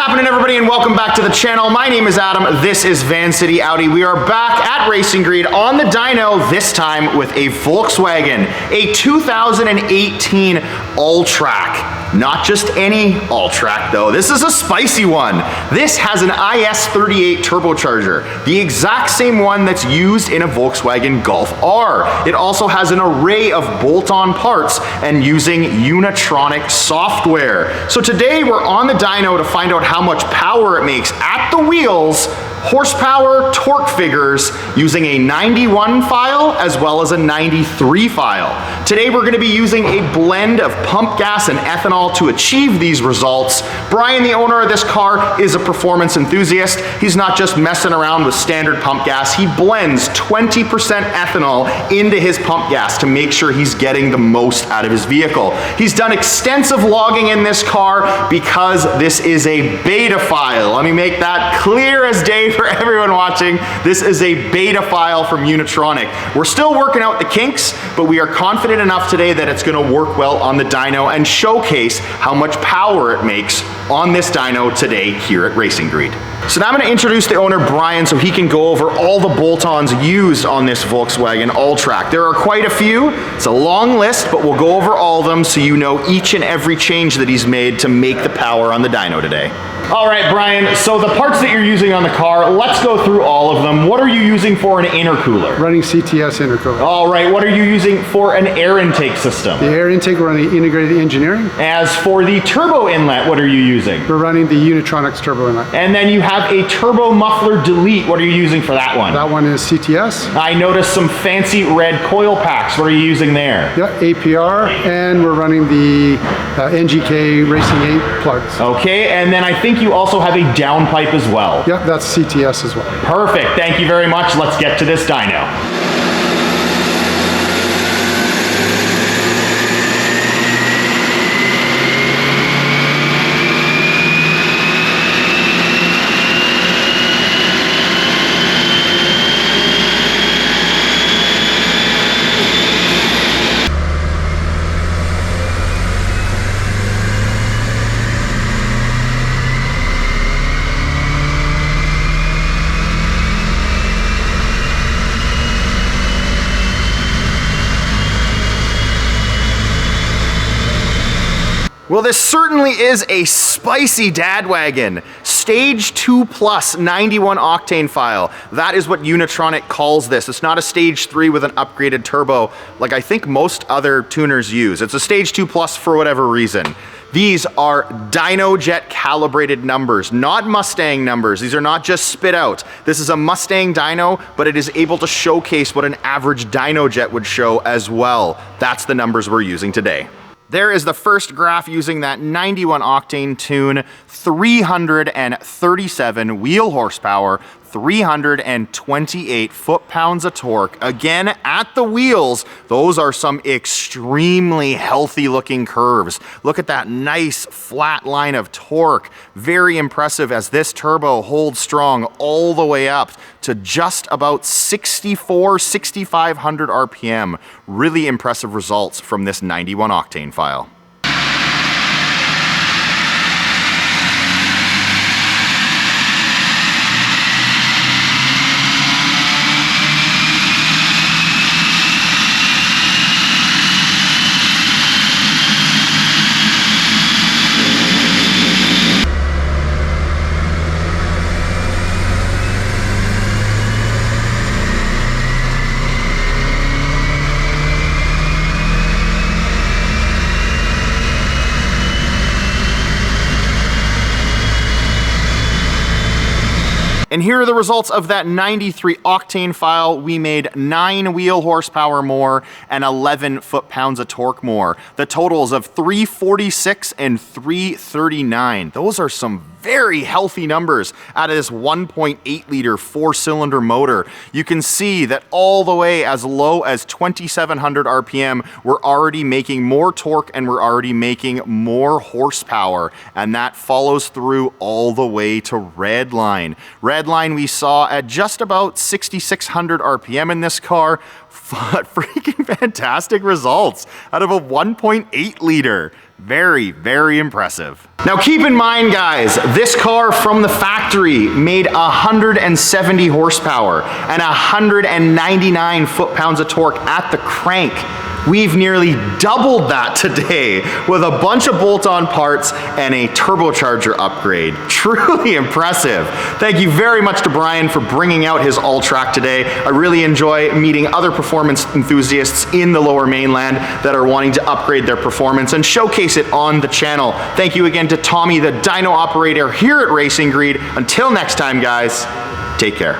happening, everybody, and welcome back to the channel. My name is Adam. This is Vancity Audi. We are back at Racing Grid on the dyno, this time with a Volkswagen, a 2018 Alltrack. Not just any Alltrack, though. This is a spicy one. This has an IS38 turbocharger, the exact same one that's used in a Volkswagen Golf R. It also has an array of bolt-on parts and using Unitronic software. So today we're on the dyno to find out how much power it makes at the wheels, horsepower, torque figures, using a 91 file as well as a 93 file. Today we're going to be using a blend of pump gas and ethanol to achieve these results. Brian, the owner of this car, is a performance enthusiast. He's not just messing around with standard pump gas. He blends 20% ethanol into his pump gas to make sure he's getting the most out of his vehicle. He's done extensive logging in this car because this is a beta file. Let me make that clear as day for everyone watching. This is a beta file from Unitronic. We're still working out the kinks, but we are confident enough today that it's going to work well on the dyno and showcase how much power it makes on this dyno today here at Racing Grid. So now I'm going to introduce the owner, Brian, so he can go over all the bolt-ons used on this Volkswagen Alltrack. There are quite a few. It's a long list, but we'll go over all of them so you know each and every change that he's made to make the power on the dyno today. All right, Brian, so the parts that you're using on the car, let's go through all of them. What are you using for an intercooler? Running CTS intercooler. All right, what are you using for an air intake system? The air intake, we're running integrated engineering. As for the turbo inlet, what are you using? We're running the Unitronics turbo inlet. And then you have a turbo muffler delete. What are you using for that one? That one is CTS. I noticed some fancy red coil packs. What are you using there? Yeah, APR, and we're running the NGK Racing 8 plugs. Okay, and then I think you also have a downpipe as well. Yep, that's CTS as well. Perfect, thank you very much. Let's get to this dyno. Well, this certainly is a spicy dad wagon. Stage 2 plus 91 octane file. That is what Unitronic calls this. It's not a stage 3 with an upgraded turbo like I think most other tuners use. It's a stage 2 plus for whatever reason. These are DynoJet calibrated numbers, not Mustang numbers. These are not just spit out. This is a Mustang dyno, but it is able to showcase what an average DynoJet would show as well. That's the numbers we're using today. There is the first graph using that 91 octane tune, 337 wheel horsepower, 328 foot-pounds of torque. Again, at the wheels, those are some extremely healthy looking curves. Look at that nice flat line of torque. Very impressive as this turbo holds strong all the way up to just about 6,500 RPM. Really impressive results from this 91 octane file. And here are the results of that 93 octane file. We made 9 wheel horsepower more and 11 foot-pounds of torque more. The totals of 346 and 339. Those are some very healthy numbers out of this 1.8 liter 4-cylinder motor. You can see that all the way as low as 2,700 RPM, we're already making more torque and we're already making more horsepower. And that follows through all the way to redline. Redline we saw at just about 6,600 RPM in this car. Freaking fantastic results out of a 1.8 liter. Very, very impressive. Now keep in mind, guys, this car from the factory made 170 horsepower and 199 foot-pounds of torque at the crank. We've nearly doubled that today with a bunch of bolt-on parts and a turbocharger upgrade. Truly impressive. Thank you very much to Brian for bringing out his Alltrack today. I really enjoy meeting other performance enthusiasts in the Lower Mainland that are wanting to upgrade their performance and showcase it on the channel. Thank you again to Tommy, the dyno operator here at Racing Greed. Until next time, guys, take care.